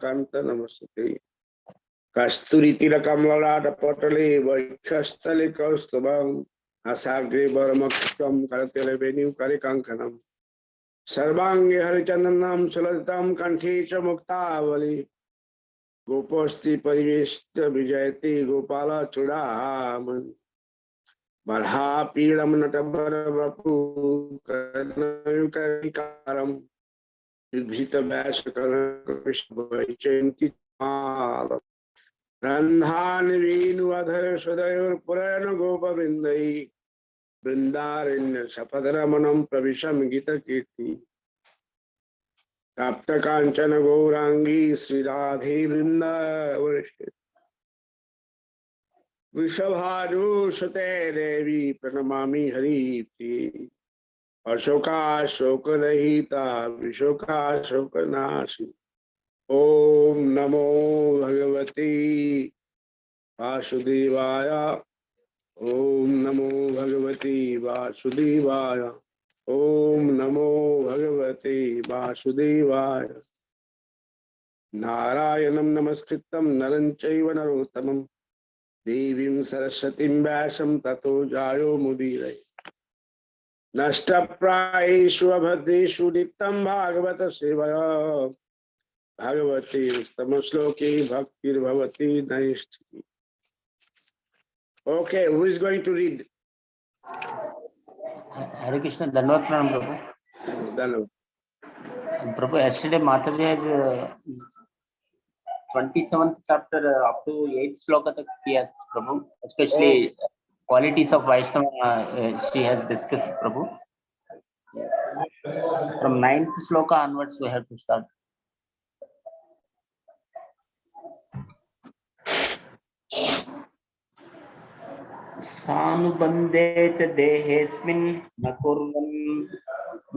कांत नमस्ते कस्तूरितिलकमललाटपटले वक्षस्थले कौस्तुभं आसाग्रे वरमक्षं करतले वेणुकरे कंकणं सर्वांगे हरिचंदनं सुललितं कंठे च मुक्तावली गोपोस्ति परिवेष्ट विजयते गोपाल चूड़ामणि बर्हापीडं नटबरवपु कर्णयुकैकारं विभीतव्यासकलकृष्णवैजयन्ति रन्धानि वेणुअधर सुदयोर्पुरैर्न गोपवृन्दै वृन्दारण्य सपदरमणं प्रविशं गीतकीर्ति तप्त कांचन गौरांगी श्रीराधे वृंदावनेश्वरी वृषभानुसुते देवी प्रणमामि हरिप्रिये अशोकाशोकरहिता विशोकाशोकनाशी ओम नमो भगवते वासुदेवाय ओम नमो भगवते वासुदेवाय ओम नमो भगवते वासुदेवाय नारायणं नमस्कृतं नरं चैव नरोत्तमं देवीं सरस्वतीं व्यासं ततो जायो मुदीरये नष्टप्रायेषु अभद्रेषु नित्यं भागवत सेवया भगवते उत्तमश्लोके भक्तिर्भवति नैष्ठिकी. Okay, who is going to read? Hare Krishna, Dhanavad Pranam Prabhu. Dhanavad. Prabhu, yesterday Mataji has 27th chapter up to 8th sloka tak kiya, Prabhu. Especially qualities of Vaishnava she has discussed, Prabhu. From 9th sloka onwards we have to start. सानुबंधे च देहेस्मिन् न कुर्वन्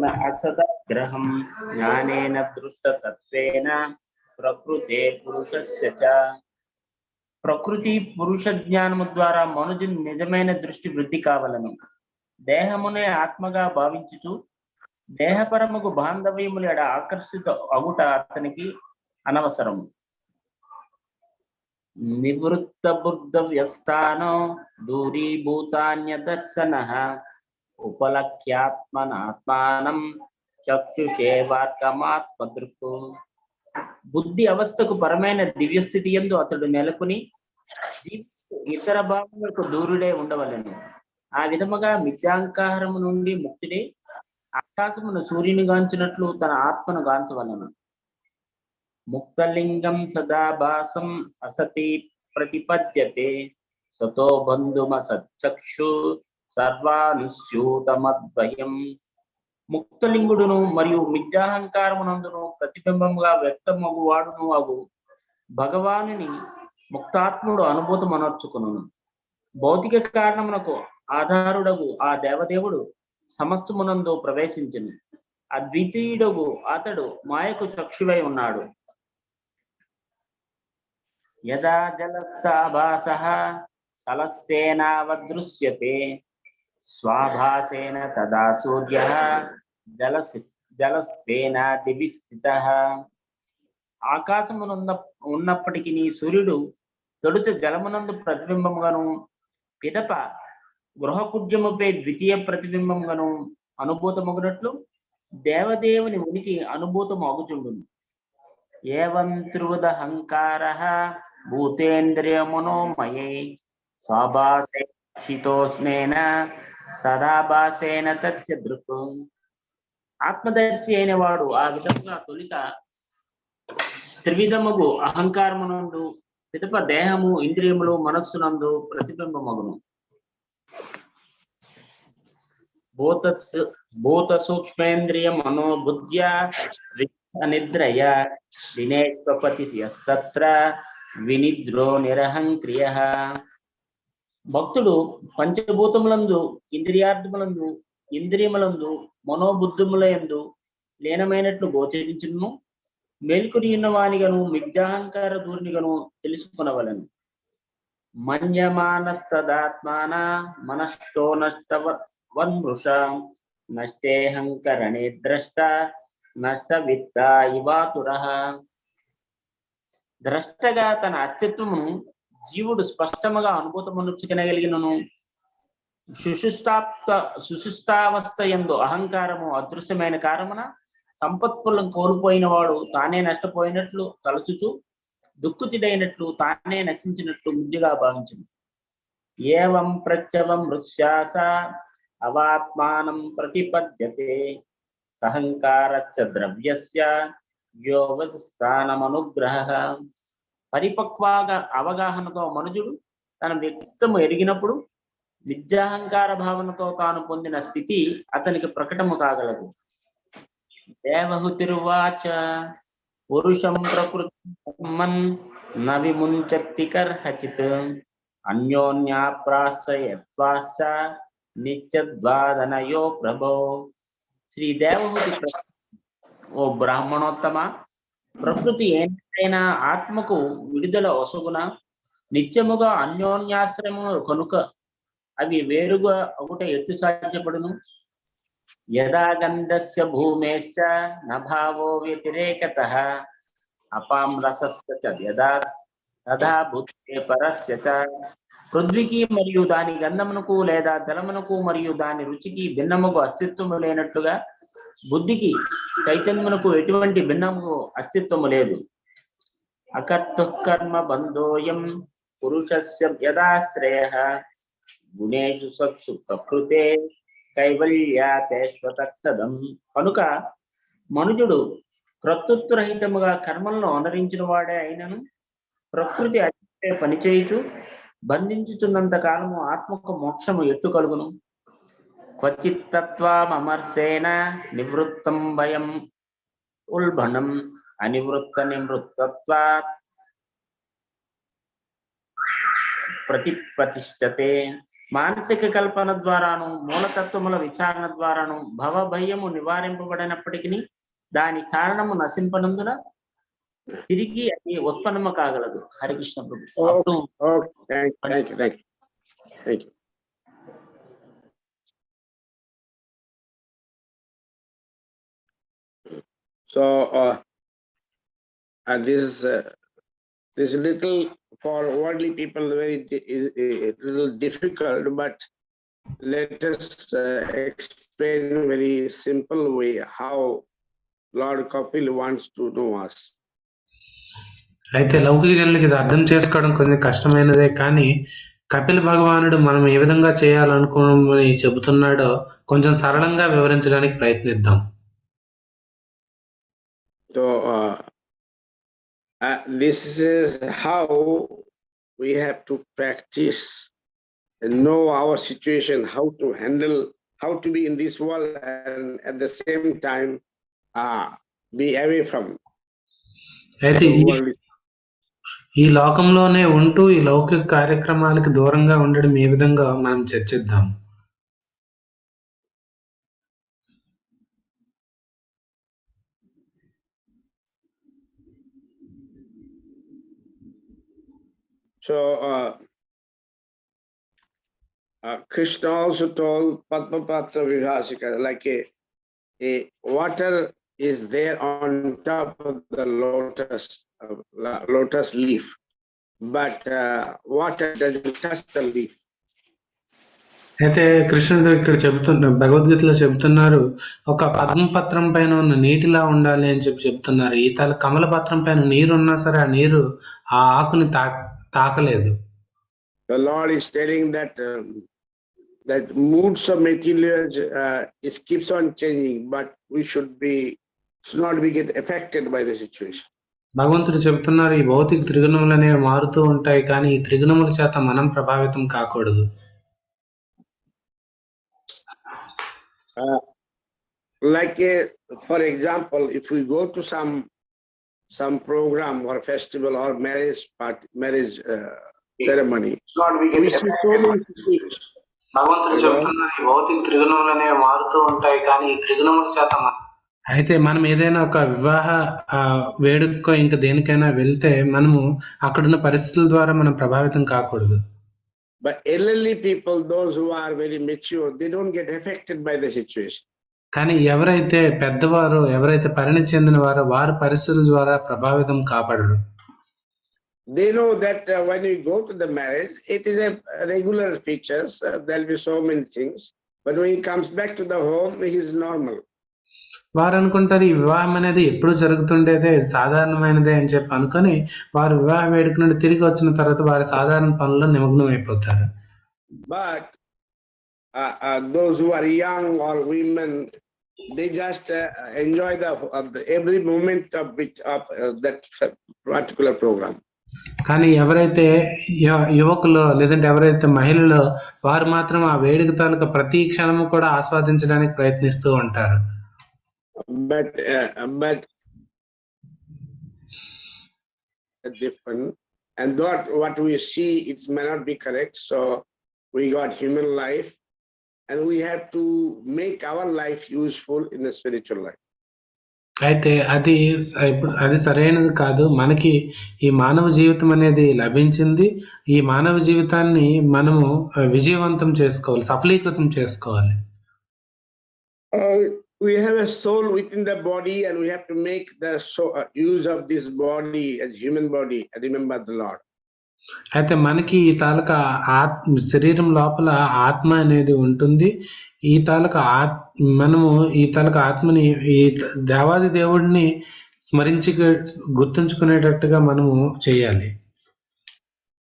न असदग्रहं ज्ञानेन दृष्टतत्त्वेन प्रकृते पुरुषस्य च ప్రకృతి పురుష జ్ఞానము ద్వారా మనుజుని నిజమైన దృష్టి వృద్ధి కావలను. దేహమునే ఆత్మగా భావించుచు దేహపరముకు బాంధవ్యముల ఎడ ఆకర్షిత అగుట అతనికి అనవసరము. నివృత్త బుద్ధ వ్యస్థానో దూరీభూతాన్య దర్శనః ఉపలక్ష్యాత్మనాత్మానం చక్షుషేవార్కమాత్మదృక్కు. బుద్ధి అవస్థకు పరమైన దివ్యస్థితి యందు అతడు నెలకొని ఇతర భావములకు దూరుడే ఉండవలెను. ఆ విధముగా మిథ్యాంకారము నుండి ముక్తుడే ఆకాశమును సూర్యుని గాంచినట్లు తన ఆత్మను గాంచవలెను. ముక్తలింగం సదా భాసం అసతి ప్రతిపద్యతే సతో బంధుమ సచ్చక్షు సర్వానుస్యూతమద్వయం. ముక్తలింగుడును మరియు మిథ్యాహంకారమునందును ప్రతిబింబముగా వ్యక్తమగు వాడును అగు భగవానుని ముక్తాత్ముడు అనుభూతమనర్చుకును. భౌతిక కారణమునకు ఆధారుడగు ఆ దేవదేవుడు సమస్తమునందు ప్రవేశించును. అద్వితీయుడగు అతడు మాయకు చక్షువై ఉన్నాడు. యదా జలస్థాభాసః సలస్తేనావదృశ్యతే స్వాభాసేన తదా సూర్యః జలస్తేన దివి స్థితః. ఆకాశమునందు ఉన్నప్పటికీ సూర్యుడు తొలుత జలమునందు ప్రతిబింబముగాను పిదప గృహకుడ్యముపై ద్వితీయ ప్రతిబింబముగాను అనుభూతమగునట్లు దేవదేవుని ఉనికి అనుభూతము అగుచుండును. ఏవం త్రివదహంకారః భూతేంద్రియమనోమయై స్వభాసేన సదాభాసేన తచ్చ దృక్. ఆత్మదర్శి అయిన వాడు ఆ విధముగా తొలిత త్రివిధముగు అహంకారమునందు పిదప దేహము ఇంద్రియములు మనస్సునందు ప్రతిబింబమగును. భూత సూక్ష్మేంద్రియ మనోబుద్ధ్య నిద్రయ దినేశ్వపతి యస్తత్ర వినిద్రో నిరహంక్రియ. భక్తుడు పంచభూతములందు ఇంద్రియార్థములందు ఇంద్రియములందు మనోబుద్ధములందు లీనమైనట్లు గోచరించును. మేల్కొని ఉన్నవానిగను మిథ్యాహంకార దూరినిగను తెలుసుకొనవలెను. మన్యమానస్తదాత్మాన మనష్టో నష్టవన్మృష నష్టేహంకరణే ద్రష్ట నష్ట విత్త ఇవాతురః. ద్రష్టగా తన అస్తిత్వమును జీవుడు స్పష్టముగా అనుభూతమునుచుకనగలిగినను సుషుష్టావస్థ యందు అహంకారము అదృశ్యమైన కారణమున సంపత్తులను కోల్పోయిన వాడు తానే నష్టపోయినట్లు తలచుచు దుఃఖితుడైనట్లు తానే నశించినట్లు ముద్దుగా భావించును. ఏవం ప్రత్యవం మృత్యాస అవాత్మానం ప్రతిపద్యతే సహంకారస్య ద్రవ్యస్య యోగస్థానమనుగ్రహ. పరిపక్వాగా అవగాహనతో మనుజుడు తన వ్యక్తిత్వము ఎరిగినప్పుడు నిత్యాహంకార భావనతో తాను పొందిన స్థితి అతనికి ప్రకటము కాగలదు. దేవహుతిర్వాచ పురుషం ప్రకృతిమన్ న విముంచతి కర్హచిత్ అన్యోన్యాప్రాశ్రయత్వాశ్చ నిత్యద్వాదనయో ప్రభో. శ్రీ దేవహుతి, ఓ బ్రాహ్మణోత్తమ, ప్రకృతి ఏదైనా ఆత్మకు విడుదల ఒసగున నిత్యముగా అన్యోన్యాశ్రయము కనుక అవి వేరుగా ఒకట ఎట్లు సాధ్యపడును. యదా గంధస్య భూమేశ్చ నభావో వ్యతిరేకతః అపాం రసస్య చ యదా తదా భూతే పరస్య చ. పృథ్వీకి మరియు దాని గంధమునకు లేదా జలమునకు మరియు దాని రుచికి భిన్నముకు అస్తిత్వము లేనట్లుగా బుద్ధికి చైతన్యమునకు ఎటువంటి భిన్నము అస్తిత్వము లేదు. అకర్తుఃకర్మ బంధోయం పురుషస్య యదాశ్రయః గుణేషు సత్సు ప్రకృతే కైవల్యాతేష్వతక్కదం. కనుక మనుజుడు కర్తృత్వరహితముగా కర్మలను అనుసరించిన వాడే అయినను ప్రకృతి అదే పనిచేయుచు బంధించుతున్నంత కాలము ఆత్మకు మోక్షము ఎట్టు కలుగును. క్వచిత్తత్వామర్శేన నివృత్తం భయం ఉల్బణం అనివృత్త నివృత్తత్వాత్ ప్రతిపతిష్టతే. మానసిక కల్పన ద్వారాను మూలతత్వముల విచారణ ద్వారాను భవభయము నివారింపబడినప్పటికీ దాని కారణము నశింపనందున తిరిగి అది ఉత్పన్నము కాగలదు. హరికృష్ణ ప్రభు. So this little for worldly people is a little difficult, but let us explain very simple way how Lord Kapil wants to know us. అయితే లౌకిక జనులకు ఇది అర్థం చేసుకోవడం కొంచెం కష్టమైనదే, కానీ కపిల భగవానుడు మనం ఏ విధంగా చేయాలనుకోమని చెబుతున్నాడో కొంచెం సరళంగా వివరించడానికి ప్రయత్నిద్దాం. So this is how we have to practice and know our situation, how to handle, how to be in this world and at the same time be away from అయితే the world. ఈ లోకంలోనే ఉంటూ ఈ లౌకిక కార్యక్రమాలకు దూరంగా ఉండడం ఏ విధంగా మనం చర్చిద్దాం. So Krishna also told Padmapatra Vibhasika, like a water is there on top of the lotus leaf, but water doesn't touch the leaf. అయితే కృష్ణుడు ఇక్కడ భగవద్గీతలో చెబుతున్నారు, ఒక పద్మపత్రం పైన ఉన్న నీటిలా ఉండాలి అని చెప్తున్నారు. ఈ కమల పత్రం పైన నీరు ఉన్నా సరే ఆ నీరు ఆ ఆకుని తాకలేదు. The Lord is telling that that moods of materials it keeps on changing, but we should not be get affected by the situation. భగవంతుడు చెబుతున్నారు, ఈ భౌతిక త్రిగుణములు అనేవి మారుతూ ఉంటాయి, కానీ ఈ త్రిగుణముల చేత మనం ప్రభావితం కాకూడదు. Like for example, if we go to some program or festival or marriage ceremony, we see so many people. భగవంతుడు చెబుతున్నారు, ఈ భౌతిక త్రిగుణములు అనేవి మారుతూ ఉంటాయి, కానీ ఈ త్రిగుణముల చేత అయితే మనం ఏదైనా ఒక వివాహ వేడుకో ఇంకా దేనికైనా వెళ్తే మనము అక్కడున్న పరిస్థితుల ద్వారా మనం ప్రభావితం కాకూడదు. But elderly people, those who are very mature, they don't get affected by the situation. కానీ ఎవరైతే పెద్దవారో, ఎవరైతే పరిణతి చెందిన వారో వారు పరిస్థితుల ద్వారా ప్రభావితం కాపడరు. they know that when you go to the marriage, it is a regular features. There'll be so many things. But when he comes back to the home, he is normal. వారు అనుకుంటారు ఈ వివాహం అనేది ఎప్పుడు జరుగుతుండేదే, సాధారణమైనదే అని చెప్పి అనుకొని వారు వివాహ వేడుక నుండి తిరిగి వచ్చిన తర్వాత వారి సాధారణ పనుల్లో నిమగ్నం అయిపోతారు. But those who are young or women, they just enjoy every moment of that particular program. కానీ ఎవరైతే యువకులు లేదంటే ఎవరైతే మహిళలు వారు మాత్రం ఆ వేడుక తాలూకా ప్రతి క్షణము కూడా ఆస్వాదించడానికి ప్రయత్నిస్తూ ఉంటారు. But different, and what we see, it may not be correct. So we got human life, and we have to make our life useful in the spiritual life. అయితే అది సరైనది కాదు. మనకి ఈ మానవ జీవితం అనేది లభించింది. ఈ మానవ జీవితాన్ని మనము విజయవంతం చేసుకోవాలి, సఫలీకృతం చేసుకోవాలి. We have a soul within the body, and we have to make the use of this body as human body. Remember the Lord. అయితే మనకి ఈ తాలూకా శరీరం లోపల ఆత్మ అనేది ఉంటుంది. ఈ తాలూకా మనము ఈ తాలూకా ఆత్మని, ఈ దేవాది దేవుడిని గుర్తుంచుకునేటట్టుగా మనము చేయాలి.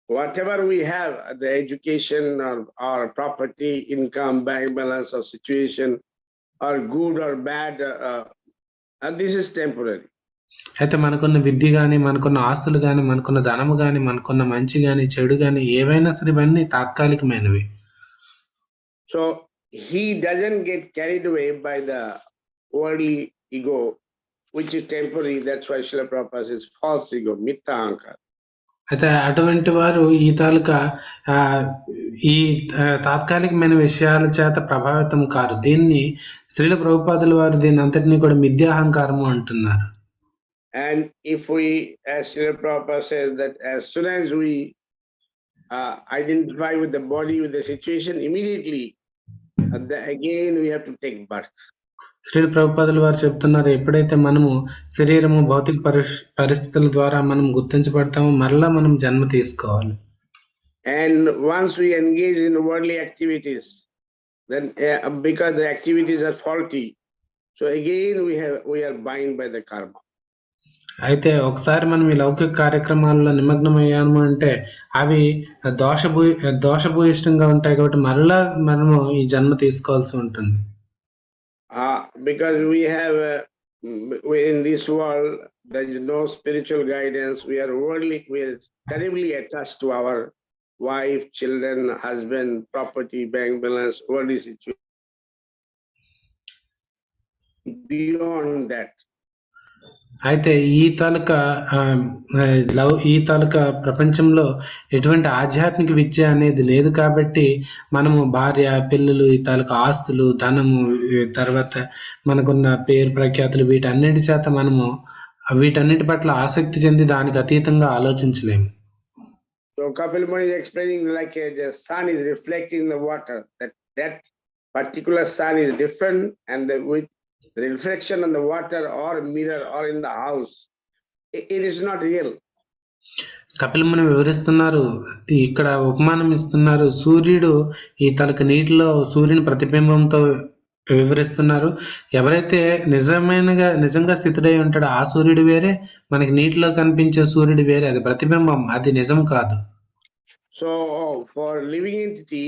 Whatever we have, the education or property, income, bank balance or situation, or good or bad, and this is temporary. అయితే మనకున్న విద్య కానీ, మనకున్న ఆస్తులు కానీ, మనకున్న ధనము కానీ, మనకున్న మంచి కానీ, చెడు కానీ ఏవైనా సరే ఇవన్నీ తాత్కాలికమైనవి. So he doesn't get carried away by the worldly ego, which is temporary. That's why Srila Prabhupada says false ego, mithya ahankara. అయితే అటువంటి వారు ఈ తాలూకా ఈ తాత్కాలికమైన విషయాల చేత ప్రభావితం కారు. దీన్ని శ్రీల ప్రభుపాదుల వారు దీన్ని అంతటినీ కూడా మిథ్యాహంకారము అంటున్నారు. And if we, as Srila Prabhupada says, that as soon as we identify with the body, with the situation, immediately again we have to take birth. Srila ప్రభుపాదుల వారు చెప్తున్నారు, ఎప్పుడైతే మనము శరీరము భౌతిక పరిస్థితుల ద్వారా మనం గుర్తించబడతామో మరలా మనం జన్మ తీసుకోవాలి. And once we engage in worldly activities, then because the activities are faulty, so again we are bound by the karma. అయితే ఒకసారి మనం ఈ లౌకిక కార్యక్రమాల్లో నిమగ్నం అయ్యాము అంటే అవి దోషభూయిష్టంగా ఉంటాయి కాబట్టి మరలా మనము ఈ జన్మ తీసుకోవాల్సి ఉంటుంది. Because we have in this world there is no spiritual guidance. We are terribly attached to our wife, children, husband, property, bank balance, worldly situation. Beyond that, అయితే ఈ తాలూకా ప్రపంచంలో ఎటువంటి ఆధ్యాత్మిక విద్య అనేది లేదు కాబట్టి మనము భార్య, పిల్లలు, ఈ తాలూకా ఆస్తులు, ధనము, తర్వాత మనకున్న పేరు ప్రఖ్యాతులు వీటన్నిటి చేత మనము వీటన్నిటి పట్ల ఆసక్తి చెంది దానికి అతీతంగా ఆలోచించలేము. So Kapil Muni is explaining like the sun is reflecting the water, that particular sun is different, and with the reflection on the water or mirror or in the house, it is not real. Kapila ముని వివరిస్తున్నారు, ఇక్కడ ఉపమానం ఇస్తున్నారు. సూర్యుడు ఈ తలక నీటిలో సూర్యుని ప్రతిబింబంతో వివరిస్తున్నారు. ఎవరైతే నిజంగా స్థితుడై ఉంటాడో ఆ సూర్యుడు వేరే, మనకి నీటిలో కనిపించే సూర్యుడు వేరే. అది ప్రతిబింబం, అది నిజం కాదు. So for living entity,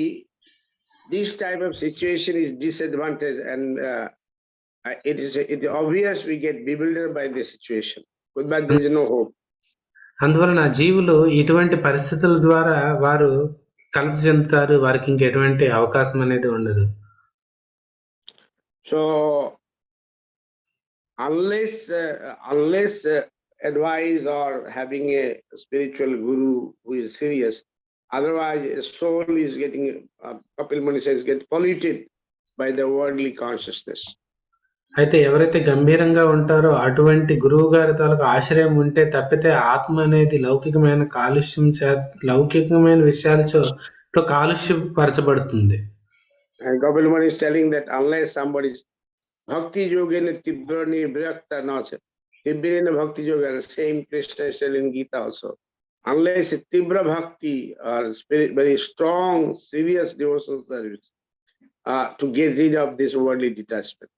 this type of situation is disadvantage, and it is obvious we get bewildered by this situation, but there is no hope. అందువలన జీవులు ఇటువంటి పరిస్థితుల ద్వారా వారు కలత చెందుతారు, వారికి ఇంకెటువంటి అవకాశం అనేది ఉండదు. So unless advice or having a spiritual guru who is serious, otherwise a soul is getting, Kapil Muni says, get polluted by the worldly consciousness. అయితే ఎవరైతే గంభీరంగా ఉంటారో అటువంటి గురువు గారి తాలూకు ఆశ్రయం ఉంటే తప్పితే ఆత్మ అనేది లౌకికమైన విషయాలతో కాలుష్యపరచబడుతుంది. And Kapil Muni is telling that unless somebody is bhakti yogena tibrani virakta nacha, tibrina bhakti yoga, same Krishna is telling in Gita also. unless a Tibra Bhakti or spirit, very strong, serious devotional service to get rid of this worldly detachment.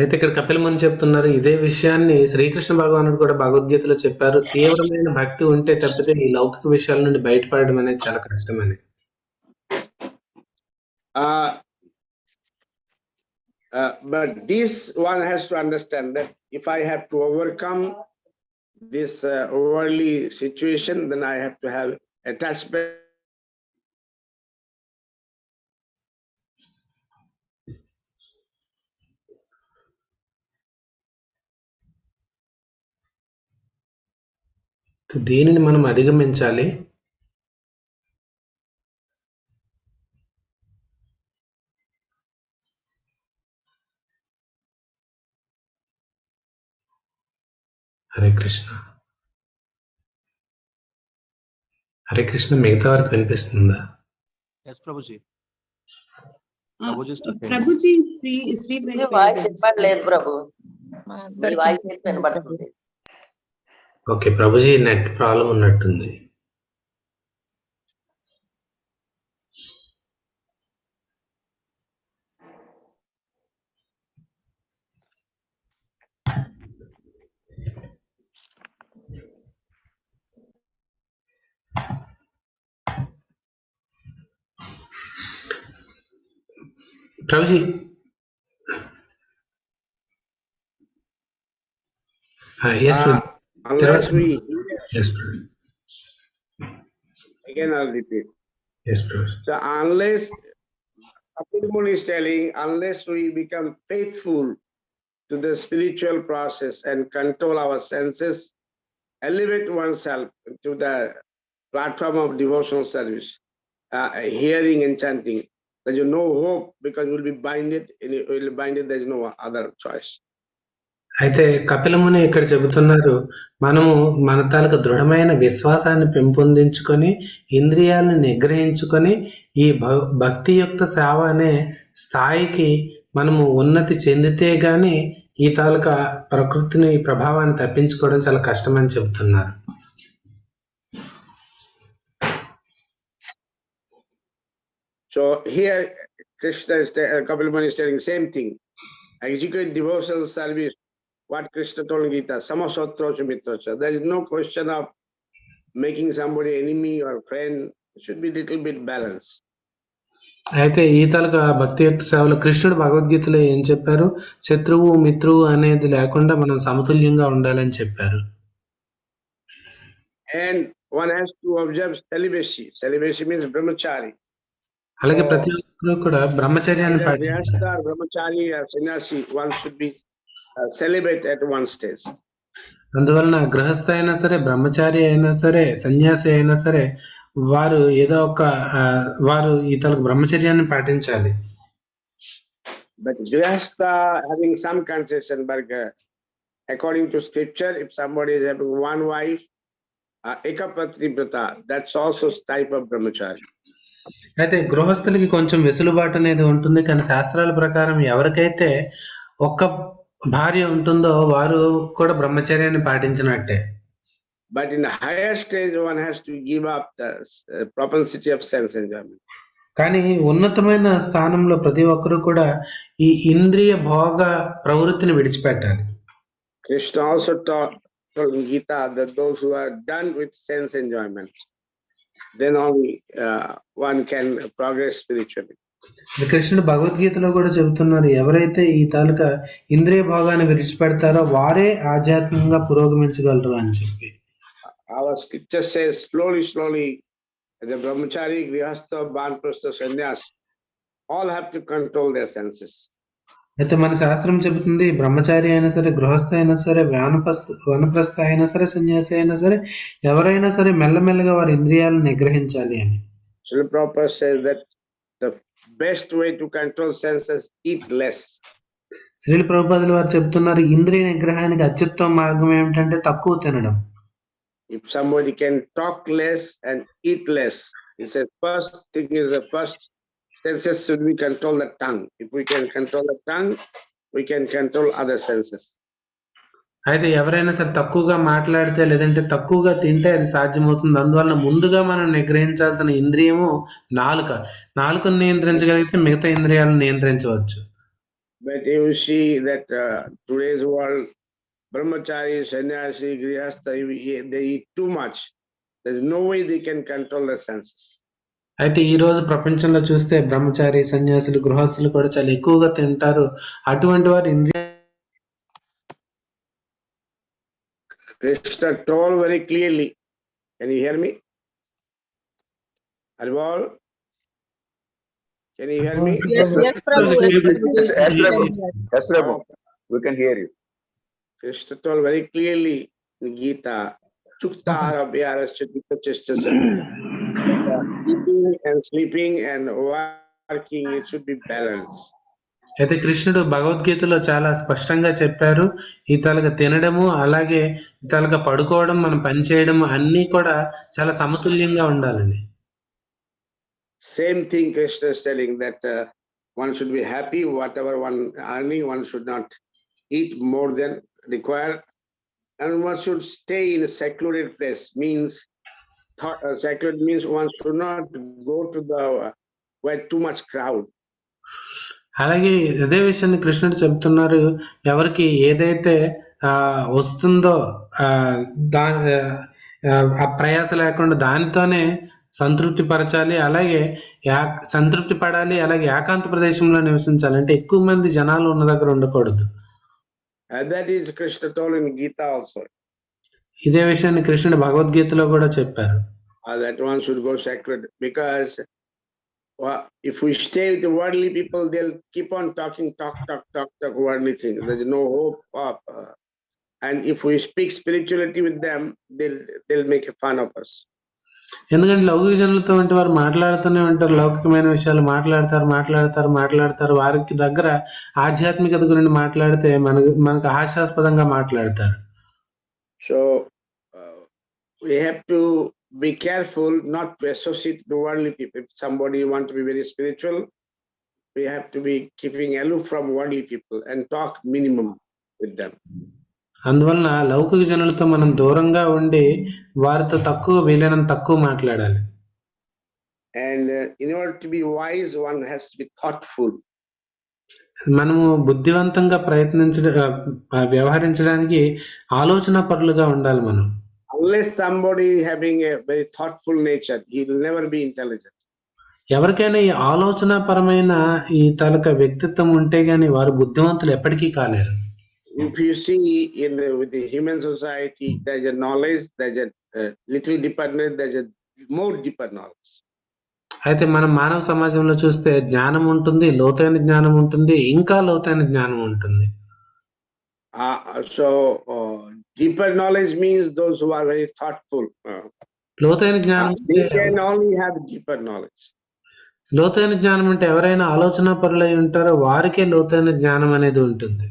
అయితే ఇక్కడ కపిల ముని చెప్తున్నారు ఇదే విషయాన్ని శ్రీకృష్ణ భగవానుడు కూడా భగవద్గీతలో చెప్పారు. తీవ్రమైన భక్తి ఉంటే తప్పితే ఈ లౌకిక విషయాల నుండి బయటపడడం అనేది చాలా కష్టమని. But this one has to understand that if I have to overcome this worldly situation, then I have to have attachment. దీనిని మనం అధిగమించాలి. హరే కృష్ణ. హరే కృష్ణ, మిగతా వారికి వినిపిస్తుందా? ఎస్ ప్రభుజీ. ప్రభుజీ వాయిస్ వినపడలేదు ప్రభు. మీ వాయిస్ వినపడుతుంది. ఓకే, ప్రభుజీ నెట్ ప్రాబ్లం ఉన్నట్టుంది. Prabhuji Unless we yes, again I'll repeat. yes, So unless Kapil is telling, unless we become faithful to the spiritual process and control our senses, elevate oneself to the platform of devotional service, hearing and chanting, there is no hope because you will be binded. There is no other choice. అయితే కపిలముని ఇక్కడ చెబుతున్నారు, మనము మన తాలూకు దృఢమైన విశ్వాసాన్ని పెంపొందించుకొని ఇంద్రియాలను నిగ్రహించుకొని ఈ భక్తియుక్త సేవ అనే స్థాయికి మనము ఉన్నతి చెందితే గాని ఈ తాలూకా ప్రకృతిని ప్రభావాన్ని తప్పించుకోవడం చాలా కష్టమని చెబుతున్నారు. So here Krishna is Kapil Muni is telling same thing. Execute devotional service. What Krishna told in Gita, Samasotrocha Mitrocha. There is no question of making somebody enemy or friend. It should be little bit balanced. అయితే ఈ తాలూకా భక్తియుక్త సేవలో కృష్ణుడు భగవద్గీతలో ఏం చెప్పారు? శత్రువు మిత్రువు అనేది లేకుండా మనం సమతుల్యంగా ఉండాలని చెప్పారు. And one has to observe celibacy. Celibacy means brahmachari. అలాగే ప్రతి ఒక్కరు కూడా బ్రహ్మచర్యాన్ని పాటించాలి. Brahmachari or sannyasi, one should be celibate at one stage. అందువలన గృహస్థ అయినా సరే, బ్రహ్మచారి అయినా సరే, సన్యాసి అయినా సరే, వారు ఏదో ఒక వారు ఈ తలకు బ్రహ్మచర్యాన్ని పాటించాలి. But grihastha having some concession, but according to scripture, if somebody is having one wife, ekapatri vrata, that's also type of brahmachari. అయితే గృహస్థులకి కొంచెం వెసులుబాటు అనేది ఉంటుంది, కానీ శాస్త్రాల ప్రకారం ఎవరికైతే ఒక్క భార్య ఉంటుందో వారు కూడా బ్రహ్మచర్యాన్ని పాటించినట్టే. But in the higher stage, one has to give up the propensity of sense enjoyment. కానీ ఉన్నతమైన స్థానంలో ప్రతి ఒక్కరు కూడా ఈ ఇంద్రియ భోగ ప్రవృత్తిని విడిచిపెట్టాలి. Krishna also told in Gita that those who are done with sense enjoyment, then only one can progress spiritually. కృష్ణుడు భగవద్గీతలో కూడా చెబుతున్నారు, ఎవరైతే ఈ తాలూకా ఇంద్రియ భోగాన్ని విడిచిపెడతారో వారే ఆధ్యాత్మికంగా పురోగమించగలరు అని చెప్పి. Our scripture says slowly, as a brahmachari, grihastha, banprastha, sannyas, all have to control their senses. అయితే మన శాస్త్రం చెబుతుంది, బ్రహ్మచారి అయినా సరే, గృహస్థ అయినా సరే, వానప్రస్థ అయినా సరే, సన్యాసి అయినా సరే, ఎవరైనా సరే మెల్లమెల్లగా వారి ఇంద్రియాలను నిగ్రహించాలి అని. Srila Prabhupada says that the best way to control senses, eat less. Srila ప్రభుపాదులు వారు చెబుతున్నారు, ఇంద్రియ నిగ్రహానికి అత్యుత్తమ మార్గం ఏమిటంటే తక్కువ తినడం. If somebody can talk less and eat less, he says first thing is the first senses should be control the tongue. If we can control the tongue, we can control other senses. అయితే ఎవరైనా సరే తక్కువగా మాట్లాడితే లేదంటే తక్కువగా తింటే అది సాధ్యమవుతుంది. అందువలన ముందుగా మనం నిగ్రహించాల్సిన ఇంద్రియము నాలుక. నాలుకను నియంత్రించగలిగితే మిగతా ఇంద్రియాలను నియంత్రించవచ్చు. But you see that today's world, brahmachari, sannyasi, grihastha, they eat too much. There's no way they can control their senses. అయితే ఈ రోజు ప్రపంచంలో చూస్తే బ్రహ్మచారి, సన్యాసులు, గృహస్థులు కూడా చాలా ఎక్కువగా తింటారు. అటువంటి వారు ఇంద్రియ Krishna told very clearly. Can you hear me? Haribol? Can you hear me? Yes, Prabhu. Yes, Prabhu. Yes, Prabhu. Yes, Prabhu. We can hear you. Krishna told very clearly in Gita, Chuktahara Vyarasya eating and sleeping and working, it should be balanced. అయితే కృష్ణుడు భగవద్గీతలో చాలా స్పష్టంగా చెప్పారు. ఇతలుగా తినడము అలాగే ఇతలుగా పడుకోవడం, మనం పని చేయడం అన్నీ కూడా చాలా సమతుల్యంగా ఉండాలని. Same thing Krishna is telling that one should be happy, whatever one earning, one should not eat more than required, and one should stay in a secluded place. Means secluded means one should not go to the where too much crowd. అలాగే అదే విషయాన్ని కృష్ణుడు చెబుతున్నారు. ఎవరికి ఏదైతే వస్తుందో దా ఆ ప్రయాస లేకుండా దానితోనే సంతృప్తి పరచాలి. అలాగే సంతృప్తి పడాలి. అలాగే ఏకాంత ప్రదేశంలో నివసించాలి. అంటే ఎక్కువ మంది జనాలు ఉన్న దగ్గర ఉండకూడదు. That is Krishna told in Gita also. ఇదే విషయాన్ని కృష్ణుడు భగవద్గీతలో కూడా చెప్పారు. That one should go sacred, because if we stay with the worldly people, they'll keep on talk worldly things. There's no hope of, and if we speak spirituality with them, they'll make a fun of us. ఎందుకంటే లౌకిక జనులతో వంటి వారు మాట్లాడుతూనే ఉంటారు. లౌకికమైన విషయాలు మాట్లాడతారు. వారికి దగ్గర ఆధ్యాత్మికత గురించి మాట్లాడితే మనకు హాస్యాస్పదంగా మాట్లాడతారు. So we have to be careful not to associate the worldly people. If somebody want to be very spiritual, we have to be keeping aloof from worldly people and talk minimum with them. అందువలన లౌకిక జనులతో మనం దూరంగా ఉండి వారితో వీలైనంత తక్కువ మాట్లాడాలి. And in order to be wise, one has to be thoughtful. మనము బుద్ధివంతంగా వ్యవహరించడానికి ఆలోచన పరులుగా ఉండాలి మనం. Unless somebody having a very thoughtful nature, he will never be intelligent. ఎవరికైనా ఈ ఆలోచన పరమైన ఈ తాలూకా వ్యక్తిత్వం ఉంటే గాని వారు బుద్ధివంతులు ఎప్పటికీ కాలేరు. If you see with the human society, there's a knowledge, there's a little deeper knowledge, there's a more deeper knowledge. అయితే మనం మానవ సమాజంలో చూస్తే జ్ఞానం ఉంటుంది, లోతైన జ్ఞానం ఉంటుంది, ఇంకా లోతైన జ్ఞానం ఉంటుంది. So deeper knowledge means those who are very thoughtful. లోతైన జ్ఞానం They can only have deeper knowledge. లోతైన జ్ఞానం అంటే ఎవరైనా ఆలోచన పరులై ఉంటారో వారికే లోతైన జ్ఞానం అనేది ఉంటుంది.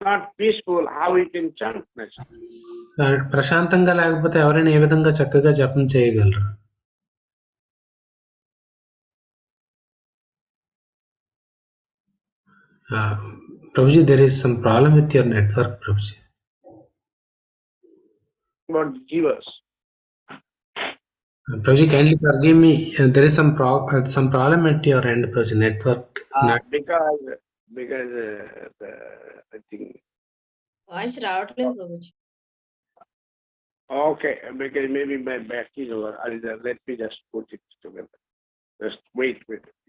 Not peaceful, how we can chant? ప్రశాంతంగా లేకపోతే ఎవరైనా ఏ విధంగా చక్కగా జపం చేయగలరు? Prabhuji, there is some problem with your network, Prabhuji. About jivas. Prabhuji, kindly forgive me. There is some problem at your end, Prabhuji. Network. Because I think. Voice రావట్లేదు Prabhuji. Okay, because maybe my back is over. Let me just put it together. Just wait.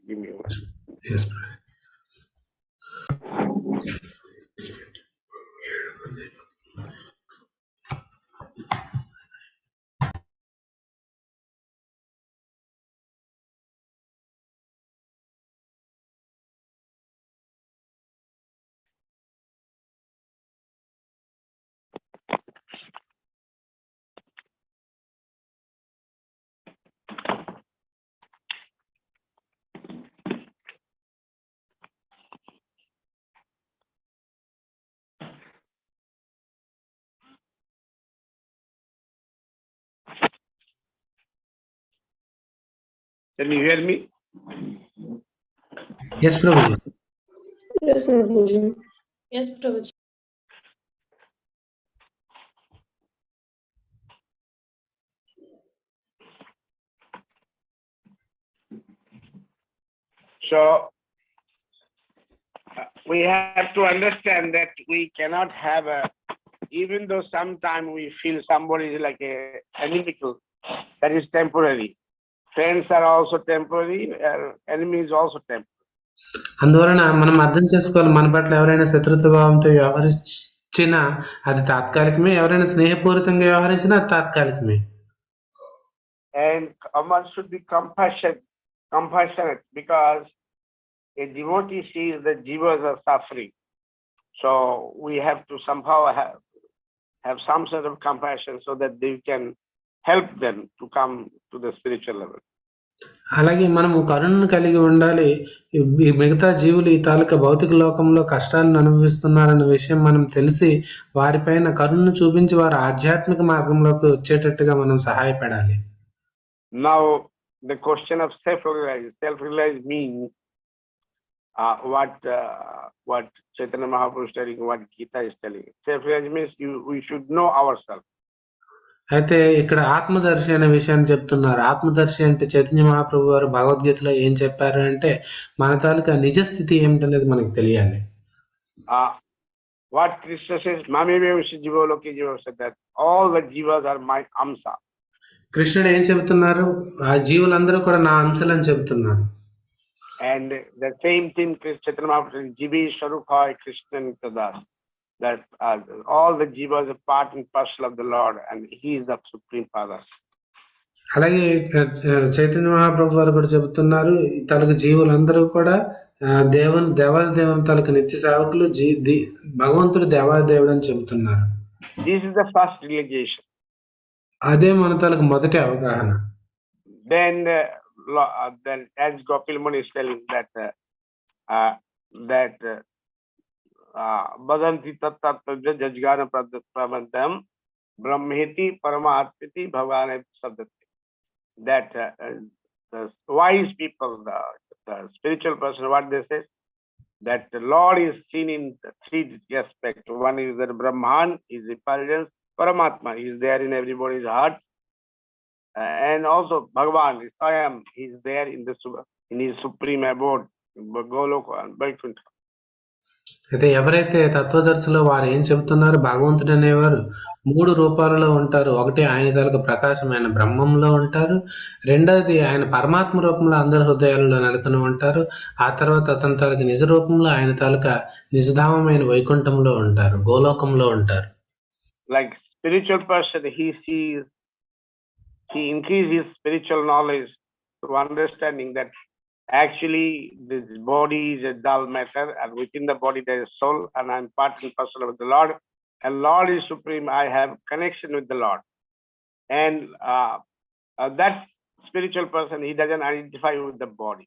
Give me one. Yes. Can you hear me? Yes, Prabhuji. Yes, Prabhuji. Yes, Prabhuji. So we have to understand that we cannot have a, even though sometime we feel somebody is like a inimical, that is temporary. Friends are also temporary, enemy is also temporary. అందువలన మనం అర్థం చేసుకోవాలి, మన పట్ల ఎవరైనా శత్రుత్వ భావంతో వ్యవహరించినా అది తాత్కాలికమే, ఎవరైనా స్నేహపూరితంగా వ్యవహరించినా అది తాత్కాలికమే. And one should be compassionate, because a devotee sees that jivas are suffering. So we have to somehow have some sort of compassion so that they can help them to come to the spiritual level. అలాగే మనము కరుణను కలిగి ఉండాలి. ఈ మిగతా జీవులు ఈ తాలూకా భౌతిక లోకంలో కష్టాలను అనుభవిస్తున్నారన్న విషయం మనం తెలిసి వారిపైన కరుణను చూపించి వారు ఆధ్యాత్మిక మార్గంలోకి వచ్చేటట్టుగా మనం సహాయపడాలి. Now the question of self-realize means what Chaitanya Mahaprabhu is telling, what Gita is telling. Self-realize means we should know ourselves. అయితే ఇక్కడ ఆత్మదర్శి అనే విషయాన్ని చెప్తున్నారు. ఆత్మదర్శి అంటే చైతన్య మహాప్రభు వారు భగవద్గీతలో ఏం చెప్పారు అంటే మన తాలూకా నిజస్థితి ఏమిటనేది మనకు తెలియాలి. What Krishna says, Mamevamsi Jivaloki Jiva said that all the jivas are my amsa. కృష్ణుడు ఏం చెబుతున్నారు? ఆ జీవులందరూ కూడా నా అంశాలని చెబుతున్నారు. And the same thing Chaitanya Mahaprabhu, Jivi Swarupai Krishna Nitadas, that all the jivas are part and parcel of the Lord, and He is the Supreme Father. అలాగే చైతన్య మహాప్రభు వారు కూడా చెబుతున్నారు, తనకు జీవులందరూ కూడా దేవాదేవుని తనకు నిత్య సేవకులు, భగవంతుడు దేవాదేవుడు అని చెబుతున్నారు. This is the first realization. అదే మన తనకు మొదటి అవగాహన. Then as Gopal Muni is telling that Badanti Tattva Jajgana Pramantam Brahmeti Paramatmiti Bhavane Sabdati. That the wise people, the spiritual person, what they say, that the Lord is seen in three aspects. One is that Brahman is effulgence, Paramatma is there in everybody's heart, and also Bhagavan is Swayam, he is there in his supreme abode, Goloka and Vaikuntha. అయితే ఎవరైతే తత్వదర్శిలో వారు ఏం చెబుతున్నారు, భగవంతుడు అనేవారు 3 రూపాలలో ఉంటారు. ఒకటి ఆయన తాలూకా ప్రకాశమైన బ్రహ్మంలో ఉంటారు, రెండవది ఆయన పరమాత్మ రూపంలో అందరి హృదయాలలో నెలకొని ఉంటారు, ఆ తర్వాత అతని తాలూకా నిజ రూపంలో ఆయన తాలూకా నిజధామమైన వైకుంఠంలో ఉంటారు, గోలోకంలో ఉంటారు. Like spiritual person, he increases his spiritual knowledge through understanding that actually this body is a dull matter, and within the body there is soul, and I'm part and parcel of the Lord, and Lord is supreme. I have connection with the Lord, and that spiritual person, he doesn't identify with the body.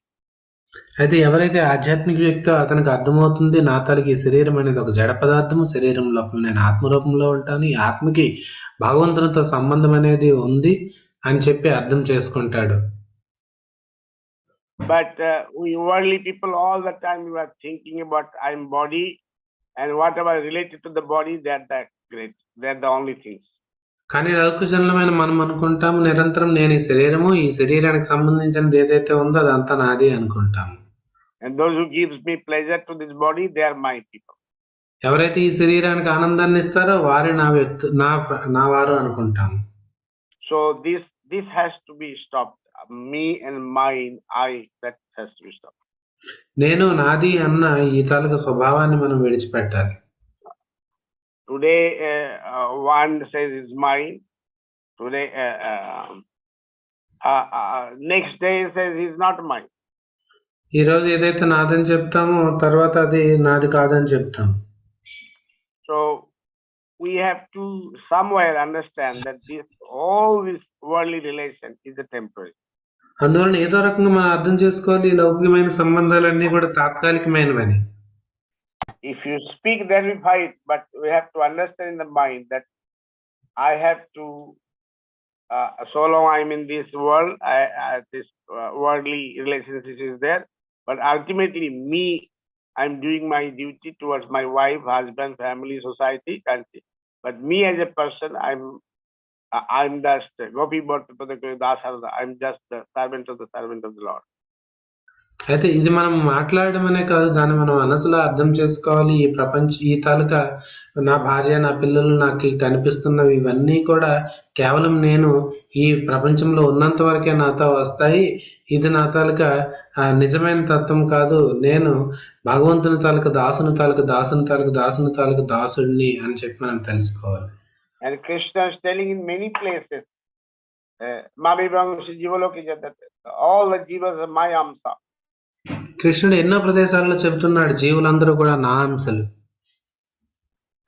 అయితే ఎవరైతే ఆధ్యాత్మిక వ్యక్తో అతనికి అర్థమవుతుంది, నా తాలూకు ఈ శరీరం అనేది ఒక జడ పదార్థము, శరీరం లోపల నేను ఆత్మరూపంలో ఉంటాను, ఈ ఆత్మకి భగవంతునితో సంబంధం అనేది ఉంది అని చెప్పి అర్థం చేసుకుంటాడు. But we worldly people all the time we are thinking about I'm body, and whatever related to the body, they're great. They're the only things. కానీ లౌకికజనమైన మనం అనుకుంటాము నిరంతరం నేను ఈ శరీరము, ఈ శరీరానికి సంబంధించినది ఏదైతే ఉందో అదంతా నాది అనుకుంటాము. And those who gives me pleasure to this body, they are my people. ఎవరైతే ఈ శరీరానికి ఆనందాన్ని ఇస్తారో వారే నా వారు అనుకుంటాము. So this has to be stopped. Me and mine, that has to be stopped. నేను నాది అన్న ఈ తాలూకా స్వభావాన్ని మనం విడిచిపెట్టాలి. Today one says it's mine. Today next day says it's not mine. ఈ రోజు ఏదైతే నాదని చెప్తామో తర్వాత అది నాది కాదని చెప్తాం. So we have to somewhere understand that all this worldly relation is a temporary. అందువలన ఏదో రకంగా మనం అర్థం చేసుకోవాలి, లౌకికమైన సంబంధాలన్నీ కూడా తాత్కాలికమైనవని. If you speak, then we fight, but we have to understand in the mind that I have to so long I'm in this world, this worldly relationship is there, but ultimately me, I'm doing my duty towards my wife, husband, family, society, country. But me as a person, I'm just Gopi Dasarada. I'm just the servant of the Lord. అయితే ఇది మనం మాట్లాడమనే కాదు, దాన్ని మనం మనసులో అర్థం చేసుకోవాలి. ఈ తాలూకా నా భార్య, నా పిల్లలు నాకు కనిపిస్తున్నవి ఇవన్నీ కూడా కేవలం నేను ఈ ప్రపంచంలో ఉన్నంత వరకే నాతో వస్తాయి. ఇది నా తాలూకా నిజమైన తత్వం కాదు. నేను భగవంతుని తాలూకా దాసుడిని అని చెప్పి మనం తెలుసుకోవాలి. And Krishna is telling in many places, all the jivas are my amsa. కృష్ణుడు ఎన్నో ప్రదేశాల్లో చెబుతున్నాడు, జీవులందరూ కూడా నా అంశలు.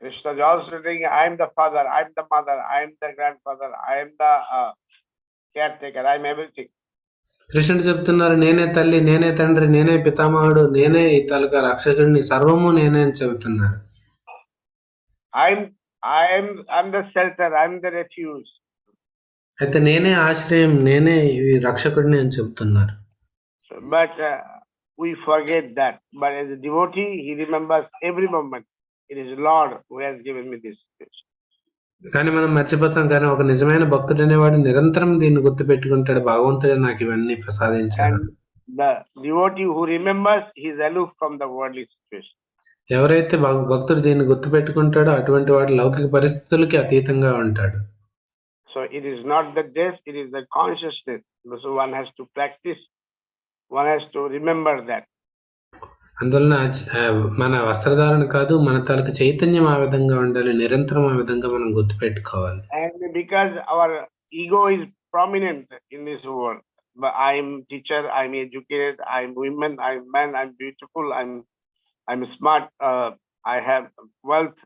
Krishna is also saying, I am the father, I am the mother, I am the grandfather, I am the caretaker, I am everything. కృష్ణుడు చెప్తున్నారు, నేనే తల్లి, నేనే తండ్రి, నేనే పితామహుడు, నేనే ఈ తాలూకా రక్షకుడిని, సర్వము నేనే అని చెబుతున్నారు. I'm the shelter, I'm the refuge. అయితే నేనే ఆశ్రయం, నేనే ఈ రక్షకుడిని అని చెప్తున్నారు. But we forget that. But as a devotee, he remembers every moment. It is Lord who has given me this situation. కానీ మనం మర్చిపోతాం. కానీ ఒక నిజమైన భక్తుడు అనేవాడు నిరంతరం దీన్ని గుర్తు పెట్టుకుంటాడు, భగవంతుడే నాకు ఇవన్నీ ప్రసాదించారు. The devotee who remembers, he is aloof from the worldly situation. ఎవరైతే భక్తుడు దీన్ని గుర్తు పెట్టుకుంటాడో అటువంటి వాడు లౌకిక పరిస్థితులకి అతీతంగా ఉంటాడు. So it is not the dress, it is the consciousness. So one has to practice, one has to remember that. అందువలన మన వస్త్రధారణ కాదు, మన తాలూకు చైతన్యం ఆ విధంగా ఉండాలి, నిరంతరం ఆ విధంగా మనం గుర్తు పెట్టుకోవాలి. And because our ego is prominent in this world, but I'm teacher, I'm educated, I'm women, I'm man, I'm beautiful, I'm smart, I have wealth,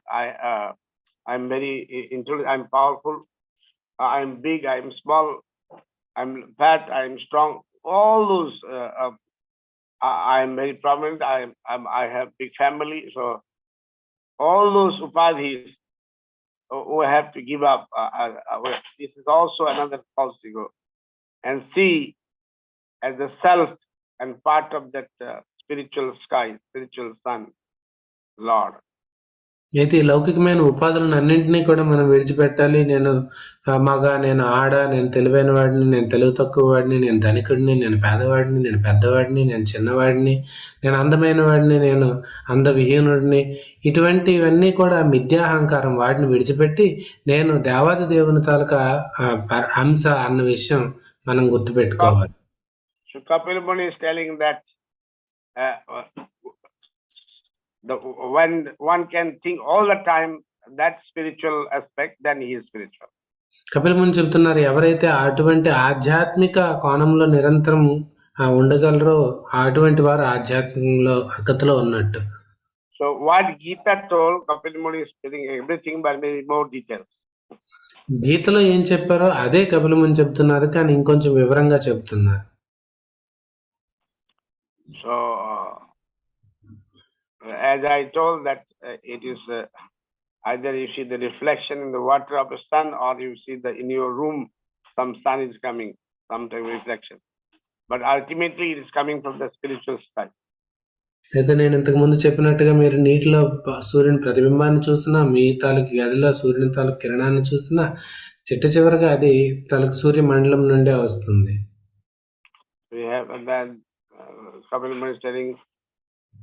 I'm very intelligent, I'm powerful, I'm big, I'm small, I'm fat, I'm strong. All those, I'm very prominent, I have big family. So all those upadhis we have to give up. This is also another false ego, and see as the self and part of that spiritual sky, spiritual sun, Lord. అయితే ఈ లౌకికమైన ఉపాధులను అన్నింటినీ కూడా మనం విడిచిపెట్టాలి. నేను మగ, నేను ఆడ, నేను తెలివైన వాడిని, నేను తెలివి తక్కువ వాడిని, నేను ధనికుడిని, నేను పేదవాడిని, నేను పెద్దవాడిని, నేను చిన్నవాడిని, నేను అందమైన వాడిని, నేను అందవిహీనుడిని, ఇటువంటివన్నీ కూడా మిథ్యాహంకారం. వాటిని విడిచిపెట్టి నేను దేవాది దేవుని తాలూకా అంశ అన్న విషయం మనం గుర్తుపెట్టుకోవాలి. So Kapil Muni is telling that when one can think all the time that spiritual aspect, then he is spiritual. Kapil ముని చెప్తున్నారు, ఎవరైతే అటువంటి ఆధ్యాత్మిక కోణంలో నిరంతరం ఉండగలరో అటువంటి వారు ఆధ్యాత్మికంలో అగతిలో ఉన్నట్టు. So what Gita told, Kapil Muni is telling everything, but maybe more details. గీతలో ఏం చెప్పారో అదే కపిల్ ముని చెప్తున్నారు, కానీ ఇంకొంచెం వివరంగా చెప్తున్నారు. So as I told that it is either you see the reflection in the water of the sun, or you see in your room some sun is coming, some type of reflection. But ultimately it is coming from the spiritual sky. అయితే నేను ఇంతకు ముందు చెప్పినట్టుగా మీరు నీటిలో సూర్యుని ప్రతిబింబాన్ని చూసినా, మీ తాలూకు గదిలో సూర్యుని తాలూకు కిరణాన్ని చూసినా, చివరగా అది తాలూకు సూర్య మండలం నుండే వస్తుంది. We have that Kapil Muni is telling,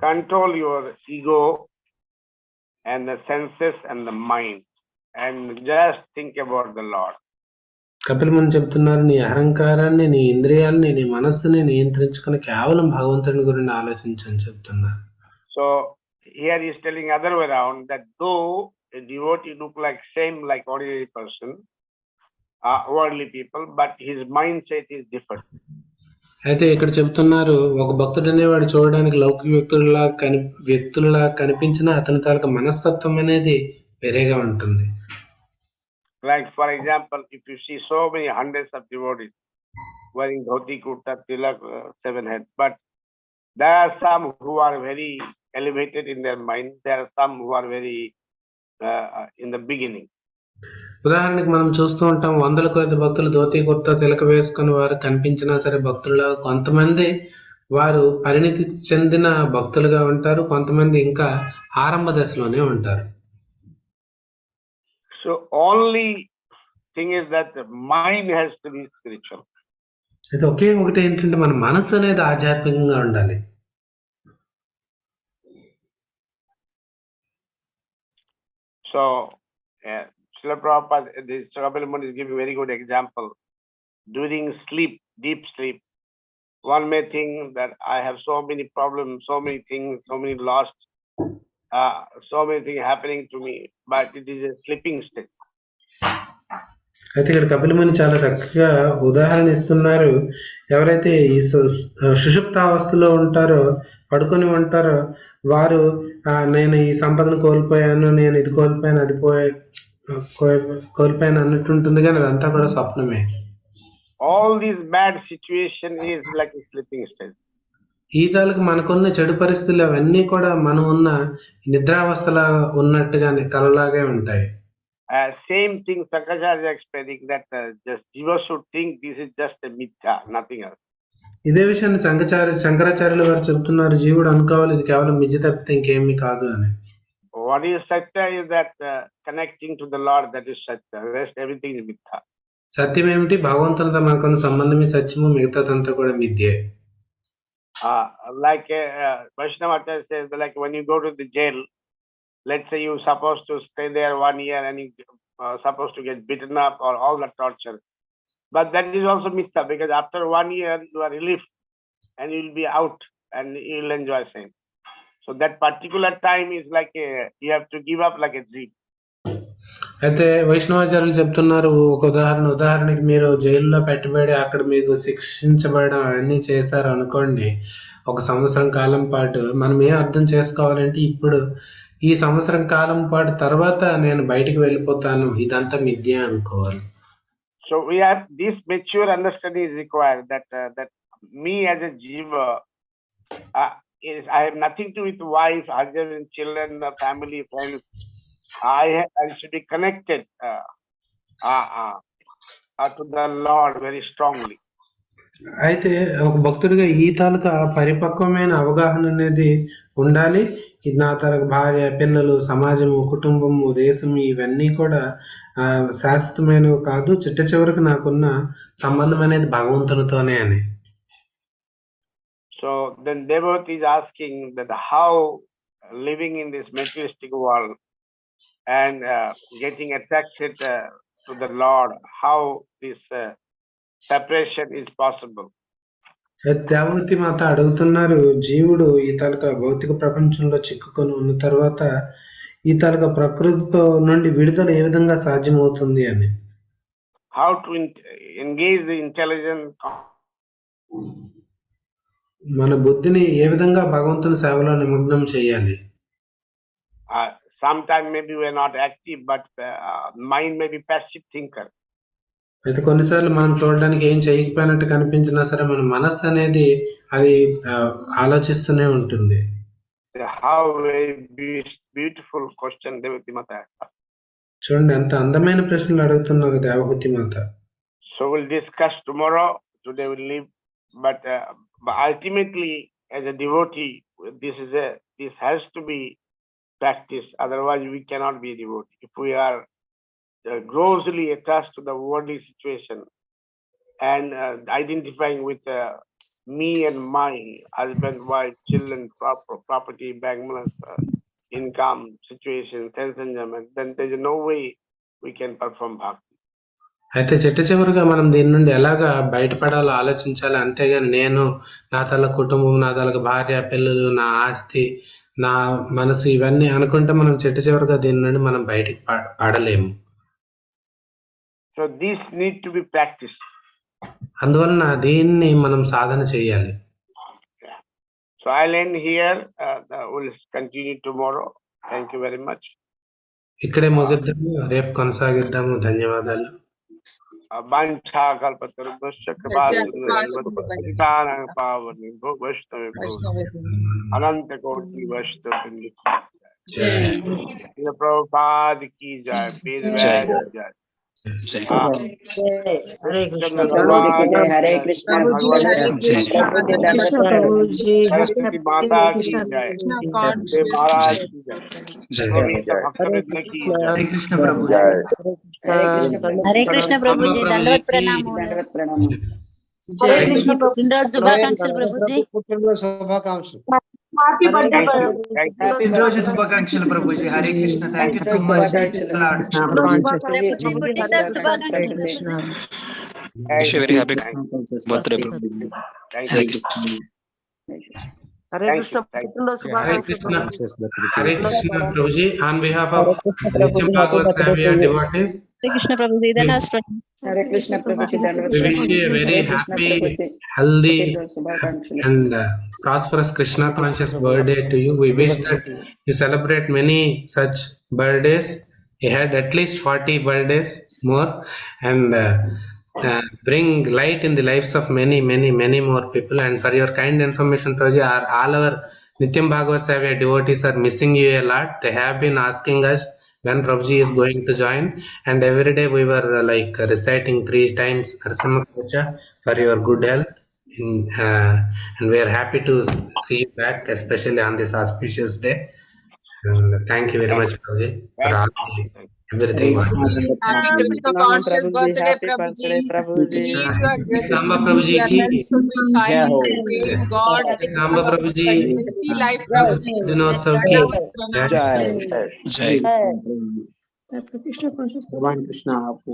control your ego and the senses and the mind, and just think about the Lord. Kapil ముని చెప్తున్నారు, నీ అహంకారాన్ని, నీ ఇంద్రియాలని, నీ మనస్సుని నియంత్రించుకుని కేవలం భగవంతుని గురించి ఆలోచించని చెప్తున్నారు. So here he is telling other way around, that though a devotee look like same like ordinary person, worldly people, but his mindset is different. అయితే ఇక్కడ చెబుతున్నారు, ఒక భక్తుడు అనేవాడు చూడడానికి లౌకిక వ్యక్తులలా కనిపించినా అతని తాలూకా మనస్తత్వం అనేది వేరేగా ఉంటుంది. Like for example, if you see so many hundreds of devotees wearing dhoti, kurta, tilak, 7 heads, but there are some who are very elevated in their mind. There are some who are very in the beginning. ఉదాహరణకి మనం చూస్తూ ఉంటాం, వందల కొద్ది భక్తులు ధోతి కుర్తా తిలక వేసుకుని వారు కనిపించినా సరే భక్తులుగా, కొంతమంది వారు పరిణితి చెందిన భక్తులుగా ఉంటారు, కొంతమంది ఇంకా ఆరంభ దశలోనే ఉంటారు. So only thing is that the mind has to be spiritual. అయితే ఒకే ఒకటి ఏంటంటే మన మనసు అనేది ఆధ్యాత్మికంగా ఉండాలి. So Srila Prabhupada, this Prabhupada is giving very good example. During sleep, deep sleep, one may think that I have so many problems, so many things, so many lost, so many things happening to me, but it is a sleeping state. అయితే ఇక్కడ కపిలముని చాలా చక్కగా ఉదాహరణ ఇస్తున్నారు. ఎవరైతే ఈ సుషుప్తావస్థలో ఉంటారో, పడుకొని ఉంటారో, వారు నేను ఈ సంపదను కోల్పోయాను, నేను ఇది కోల్పోయాను, అది కోల్పోయాను అన్నట్టు ఉంటుంది, కానీ అదంతా కూడా స్వప్నమే. All these bad situation is like a sleeping state. ఈ తాలూకు మనకున్న చెడు పరిస్థితులు అవన్నీ కూడా మనం ఉన్న నిద్రావస్థలా ఉన్నట్టుగానే కలలాగే ఉంటాయి. Same thing Sankaracharya explaining that just Jiva should think this is just a mithya, nothing else. ఇదే విషయాన్ని శంకరాచార్యుల వారు చెబుతున్నారు, జీవుడు అనుకోవాలి ఇది కేవలం మిథ్య తప్పితే ఇంకేమీ కాదు అని. What is Satya is that connecting to the Lord, that is Satya. Rest everything is mithya. సత్యం ఏమిటి? భగవంతునితో మనకున్న సంబంధమే సత్యము, మిగతాదంతా కూడా మిథ్యే. Like Vaishnava says, like when you go to the jail, let's say you're supposed to stay there 1 year and you supposed to get beaten up or all the torture. But that is also mithya, because after 1 year you are relieved and you'll be out and you'll enjoy same. So that particular time is like you have to give up like a dream. అయితే వైష్ణవాచార్యులు చెప్తున్నారు, ఒక ఉదాహరణకి మీరు జైల్లో పెట్టబడి అక్కడ మీకు శిక్షించబడడం అవన్నీ చేశారు అనుకోండి, 1 సంవత్సరం కాలం పాటు. మనం ఏం అర్థం చేసుకోవాలంటే, ఇప్పుడు ఈ సంవత్సరం కాలం పాటు తర్వాత నేను బయటికి వెళ్ళిపోతాను, ఇదంతా మిథ్య అనుకోవాలి. So we have this mature understanding is required that me as a jiva I have nothing to do with wife, husband, children, family, friends. I should be connected to the Lord very strongly. అయితే ఒక భక్తుడిగా ఈ తాలూకా పరిపక్వమైన అవగాహన అనేది ఉండాలి. ఇది నా తరకు భార్య, పిల్లలు, సమాజము, కుటుంబము, దేశం ఇవన్నీ కూడా శాశ్వతమైనవి కాదు, చిట్ట చివరికి నాకున్న సంబంధం అనేది భగవంతునితోనే అని. So then Devotee is asking that how living in this materialistic world and getting attracted to the Lord, how this separation is possible. దేవవతి మాత అడుగుతున్నారు, జీవుడు ఈ తాలూకా భౌతిక ప్రపంచంలో చిక్కుకొని ఉన్న తర్వాత ఈ తాలూకా ప్రకృతితో నుండి విడుదల ఏ విధంగా సాధ్యమవుతుంది అని. How to engage the intelligence. మన బుద్ధిని ఏ విధంగా భగవంతుని సేవలో నిమగ్నం చేయాలి. Sometimes maybe we are not active, but mind may be passive thinker. అయితే కొన్నిసార్లు మనం చూడడానికి ఏం చేయకపోయినట్టు కనిపించినా సరే మన మనస్సు అనేది అది ఆలోచిస్తూనే ఉంటుంది. How very beautiful question Devati Mata. చూడండి ఎంత అందమైన ప్రశ్నలు అడుగుతున్నారు దేవహూతి మాత. So we'll discuss tomorrow. Today we'll leave, but ultimately as a devotee, this has to be practiced. Otherwise we cannot be a devotee. If we are grossly attached to the worldly situation and identifying with me and my husband, wife, children, property, bank balance, income, situation, sense enjoyment, then there is no way we can perform bhakti. అయితే చిట్ట చివరిగా మనం దీని నుండి ఎలాగా బయటపడాలో ఆలోచించాలి, అంతేగాని నేను, నా తల కుటుంబం, నా తలకు భార్య, పిల్లలు, నా ఆస్తి, నా మనసు ఇవన్నీ అనుకుంటే మనం చిట్ట చివరిగా దీని నుండి మనం బయటికి పడలేము. So this need to be practiced. అందువలన దీన్ని మనం సాధన చేయాలి. So I'll end here. We'll continue tomorrow. Thank you very much. ఇక్కడే ముగిద్దాము, రేపు కొనసాగిద్దాము. ధన్యవాదాలు. Bancha kalpatarubhasya kripasinang pavani vaishnavi ananta koti vaishnavi. Jai Prabhupada ki jai. हरे कृष्ण प्रभु जी की जय, हरे कृष्ण प्रभु जी हरे कृष्ण प्रभु जी हरे कृष्ण दंडवत प्रभु जी हरे सरस्वती माता की कृष्ण जय, कॉन्शियस महाराज की जय, जय भक्तवृंद की जय। हरे कृष्ण प्रभु जी। जय हरे कृष्ण हरे कृष्ण प्रभु जी दंडवत प्रणाम दंडवत प्रणाम हरे प्रभु जी कृष्ण प्रभु पुण्यरोज शुभाकांक्षలు प्रभु जी हैप्पी बर्थडे Thank you, प्रभु thank you. పుట్టినరోజు శుభాకాంక్షలు ప్రభు జీ. Hare Krishna. Thank you so much. प्रभु जी पुण्यरोज शुभाकांक्षలు प्रभु जी Thank Wish you you, very happy thank you, birthday, bro. thank Hare you, Krishna. Hare thank Krishna you, thank you. पुण्यरोज Hare शुभाकांक्षలు Krishna. Hare Krishna Prabhuji. On behalf of Nityam Bhagavad Sevaya devotees, Hare Krishna प्रभु ji we, धन्यवाद प्रभु हरे कृष्ण प्रभु जी दंडवत we wish you a very Hare Krishna Prabhu happy, ji healthy, पुट्टिनरोजु శుభాకాంక్షలు and prosperous Krishna conscious birthday to you. We wish that you celebrate many such birthdays. You had at least 40 birthdays more, and bring light in the lives of many, many, many more people. And for your kind information, Prabhuji, all our Nityam Bhagavad Savya devotees are missing you a lot. They have been asking us when Prabhuji is going to join, and every day we were reciting 3 times Narsimha Kavacha for your good health. And we are happy to see you back, especially on this auspicious day. And thank you very much, Prabhuji, for all everything. Happy Krishna conscious birthday Prabhu ji. Believe you are Samba blessed. Prabhuji Your ki health should be fine. Praying God Samba for Prabhuji a healthy life Prabhu ji. Dinotsav ki Dhandavat pranam. जय Jai. Happy Krishna conscious भगवान कृष्ण आपको